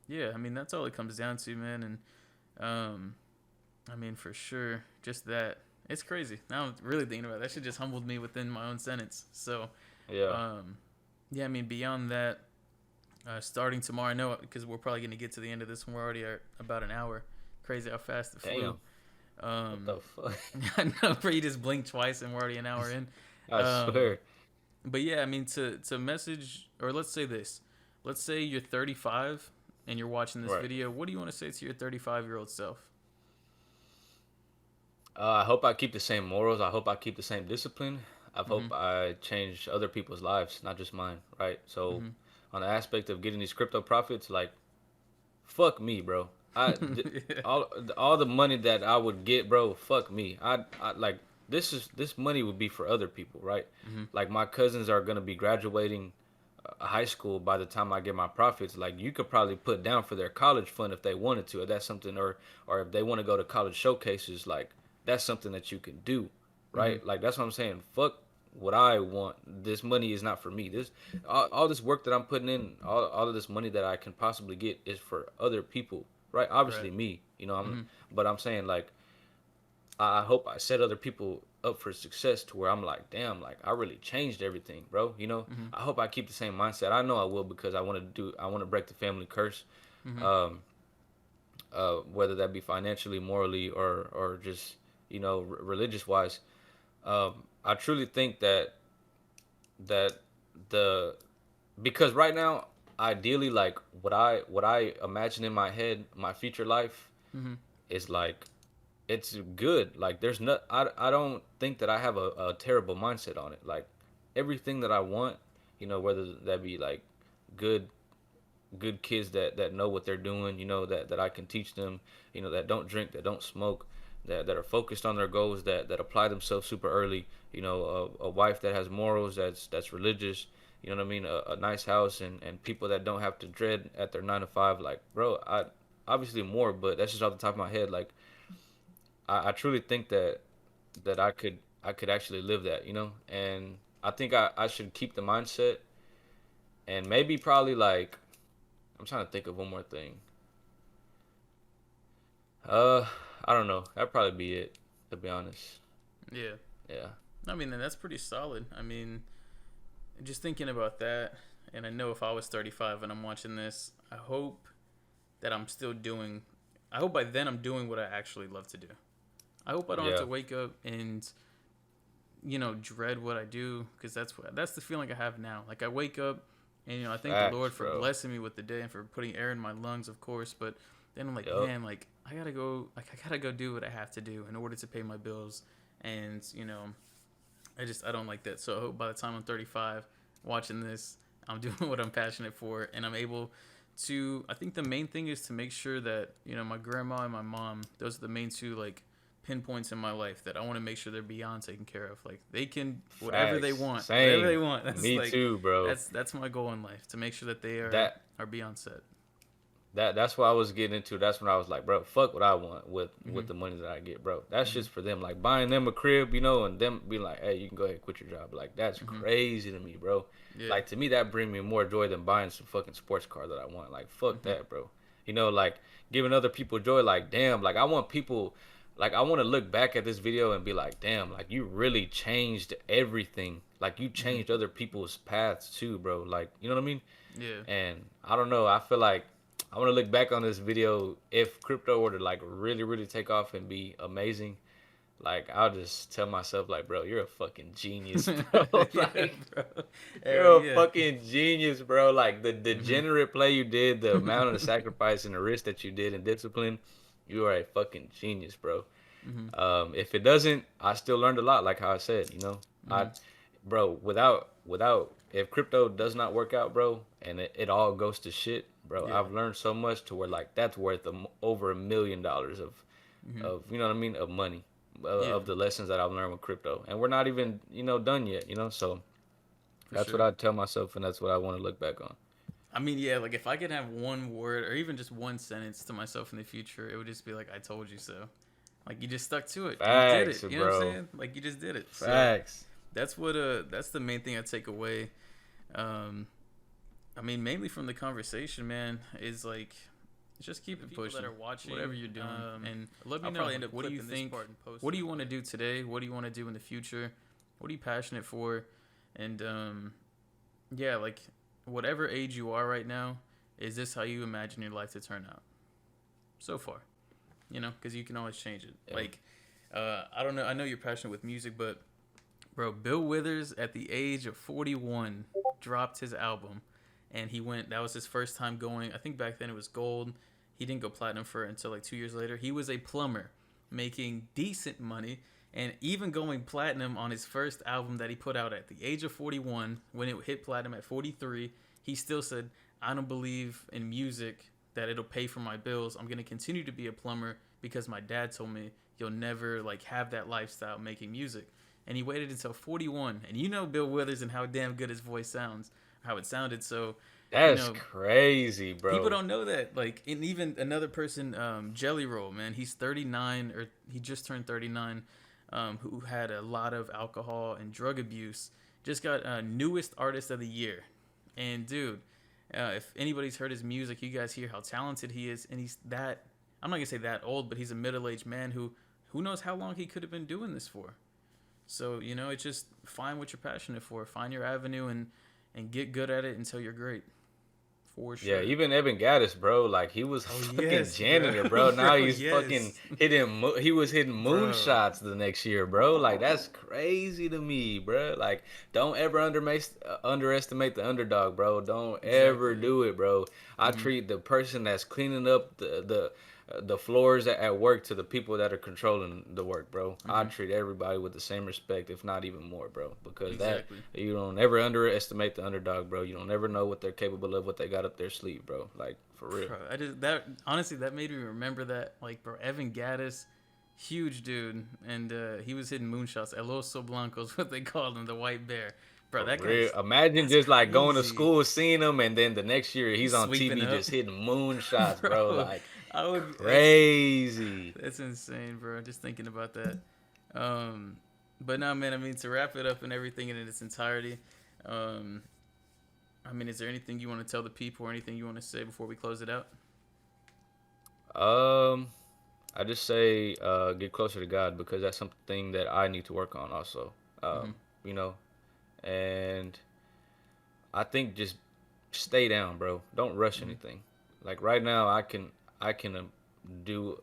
yeah, I mean that's all it comes down to, man. And I mean for sure, just that. It's crazy. Now I'm really thinking about it. That shit just humbled me within my own sentence. So, Yeah. um, yeah, I mean, beyond that, starting tomorrow, I know because we're probably going to get to the end of this one. We're already at about an hour. Crazy how fast it flew. Damn. What Um, the fuck? I know, bro, you just blinked twice and we're already an hour in. I Um, swear. but yeah, I mean, to message, or let's say this. Let's say you're 35 and you're watching this Right. video. What do you want to say to your 35-year-old self? I hope I keep the same morals. I hope I keep the same discipline. I Mm-hmm. hope I change other people's lives, not just mine, right? So, Mm-hmm. on the aspect of getting these crypto profits, like, fuck me, bro. Yeah. All the money that I would get, bro, fuck me. I like this money would be for other people, right? Mm-hmm. Like my cousins are gonna be graduating high school by the time I get my profits. Like you could probably put down for their college fund if they wanted to, if that's something, or if they want to go to college showcases, like that's something that you can do, Mm-hmm. right? Like that's what I'm saying. Fuck what I want. This money is not for me. This all this work that I'm putting in, all of this money that I can possibly get is for other people, right? Right. Obviously me, Mm-hmm. but I'm saying like I hope I set other people up for success to where I'm like, damn, like I really changed everything, bro. Mm-hmm. I hope I keep the same mindset. I know I will because I want to break the family curse, Mm-hmm. um, whether that be financially, morally, or just religious wise. I truly think that the because right now, ideally, like what I imagine in my head, my future life Mm-hmm. is like it's good. Like there's not I don't think that I have a terrible mindset on it. Like everything that I want, whether that be like good good kids that know what they're doing, that I can teach them, that don't drink, that don't smoke, that are focused on their goals, that apply themselves super early, a wife that has morals, that's religious, you know what I mean, a nice house and people that don't have to dread at their 9 to 5. Like bro, I obviously more, but that's just off the top of my head. Like I truly think that I could actually live that, and I think I should keep the mindset and maybe probably like I'm trying to think of one more thing. Uh, I don't know. That'd probably be it, to be honest. Yeah. Yeah. I mean, and that's pretty solid. I mean, just thinking about that, and I know if I was 35 and I'm watching this, I hope that I'm still doing. I hope by then I'm doing what I actually love to do. I hope I don't have Yeah. to wake up and dread what I do because that's the feeling I have now. Like I wake up and I thank the Facts, Lord for bro. blessing me with the day and for putting air in my lungs, of course. But then I'm like, Yup. man, like I gotta go do what I have to do in order to pay my bills, and I don't like that. So I hope by the time I'm 35, watching this, I'm doing what I'm passionate for, and I'm able to. I think the main thing is to make sure that my grandma and my mom. Those are the main two like pinpoints in my life that I want to make sure they're beyond taken care of. Like they can whatever they Facts. want, whatever they Same. want. That's Me like too, bro. that's my goal in life to make sure that they are That are beyond set. that's what I was getting into. That's when I was like, bro, fuck what I want with Hmm. the money that I get, bro. That's Hmm. just for them. Like buying them a crib, and them be like, hey, you can go ahead and quit your job. Like that's Hmm. crazy to me, bro. Yeah. Like to me, that bring me more joy than buying some fucking sports car that I want. Like fuck Hmm. that, bro. Like giving other people joy. Like damn, like I want people. Like I want to look back at this video and be like, damn, like you really changed everything. Like you Hmm. changed other people's paths too, bro. Like you know what I mean? Yeah. And I don't know. I feel like I want to look back on this video if crypto were to like really, really take off and be amazing. like I'll just tell myself like, bro, you're a fucking genius, bro. Yeah, Like bro. Hell you're a yeah. fucking genius, bro. Like the Mhm. degenerate play you did, the amount of the sacrifice and the risk that you did in discipline, you are a fucking genius, bro. Mhm. If it doesn't, I still learned a lot. Like how I said, I, Mhm. bro, without if crypto does not work out, bro, and it all goes to shit, bro, Yeah. I've learned so much to where like that's worth over $1 million Mhm. of you know what I mean of money Yeah, of the lessons that I've learned with crypto, and we're not even done yet, so for that's what sure. I tell myself, and that's what I want to look back on. I mean, yeah, like if I could have one word or even just one sentence to myself in the future, it would just be like, "I told you so." Like you just stuck to it. You did Facts, it. You know what I'm bro. saying? Like you just did it. So Facts. that's the main thing I take away. Um, I mean, mainly from the conversation, man, is like just keep it pushing. That are watching, whatever you're doing, and let me I'll know. probably end up What do you clipping this think? part and posting What do you it, want to but- do today? What do you want to do in the future? What are you passionate for? And yeah, like whatever age you are right now, is this how you imagine your life to turn out? So far, because you can always change it. Yeah. Like, I don't know. I know you're passionate with music, but bro, Bill Withers at the age of 41 dropped his album, and he went. That was his first time going. I think back then it was gold. He didn't go platinum for it until like 2 years later. He was a plumber, making decent money, and even going platinum on his first album that he put out at the age of 41. When it hit platinum at 43, he still said, "I don't believe in music that it'll pay for my bills. I'm gonna continue to be a plumber because my dad told me you'll never like have that lifestyle making music." And he waited until 41. And you know Bill Withers and how damn good his voice sounds, how it sounded. So, you That's know, crazy, people bro. don't know that. Like, and even another person, Jelly Roll, man, he's 39 or he just turned 39, who had a lot of alcohol and drug abuse, just got newest artist of the year. And dude, if anybody's heard his music, you guys hear how talented he is, and he's that. I'm not gonna say that old, but he's a middle-aged man who knows how long he could have been doing this for. So it's just find what you're passionate for, find your avenue, and get good at it until you're great. For Yeah, sure. even Evan Gaddis, bro, like he was a Oh fucking yes, bro. janitor, bro. Now Bro, he's fucking yes. he was hitting Bro. moonshots the next year, bro. Like that's crazy to me, bro. Like don't ever underestimate the underdog, bro. Don't ever Exactly. do it, bro. I Mhm. treat the person that's cleaning up the floors at work to the people that are controlling the work, bro. I Mhm. treat everybody with the same respect, if not even more, bro. Because that Exactly. you don't ever underestimate the underdog, bro. You don't ever know what they're capable of, what they got up their sleeve, bro. Like for real. Bro, I just that honestly that made me remember that, like, bro, Evan Gaddis, huge dude, and he was hitting moonshots. El Oso Blanco is what they called him, the white bear. Bro, For that real. guy's Imagine that's just like going to crazy. school, seeing him, and then the next year he's He's on sweeping TV up, just hitting moonshots, bro. bro. Like I would. crazy. That's insane, bro. Just thinking about that. Um, but no, man. I mean, to wrap it up and everything in its entirety. Um, I mean, is there anything you want to tell the people or anything you want to say before we close it out? Um, I just say get closer to God because that's something that I need to work on also. Mm-hmm. You know, and I think just stay down, bro. Don't rush Mm-hmm. anything. Like right now, I can do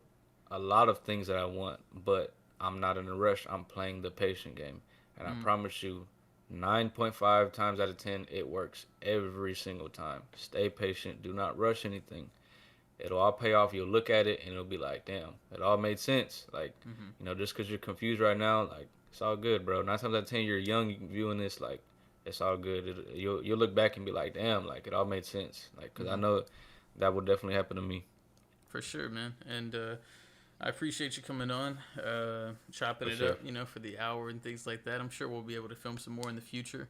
a lot of things that I want, but I'm not in a rush. I'm playing the patient game, and I Mm-hmm. promise you, 9.5 times out of 10, it works every single time. Stay patient. Do not rush anything. It'll all pay off. You'll look at it and it'll be like, damn, it all made sense. Like, Mm-hmm. just because you're confused right now, like, it's all good, bro. 9 times out of 10, you're young viewing this, like, it's all good. You'll look back and be like, damn, like, it all made sense. Like, because I Mm-hmm. know that will definitely happen to me. For sure, man. And I appreciate you coming on, chopping For it sure. up, for the hour and things like that. I'm sure we'll be able to film some more in the future.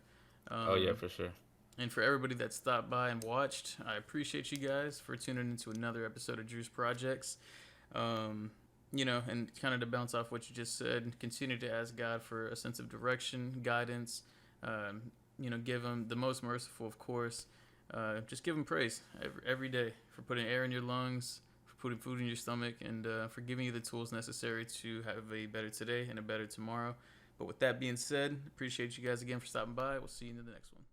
Oh, yeah, Um, for sure. and for everybody that stopped by and watched, I appreciate you guys for tuning into another episode of Drew's Projects. Um, and kind of to bounce off what you just said, continue to ask God for a sense of direction, guidance. Give Him the most merciful, of course. Just give Him praise every day for putting air in your lungs, for putting food in your stomach, and for giving you the tools necessary to have a better today and a better tomorrow. But with that being said, appreciate you guys again for stopping by. We'll see you in the next one.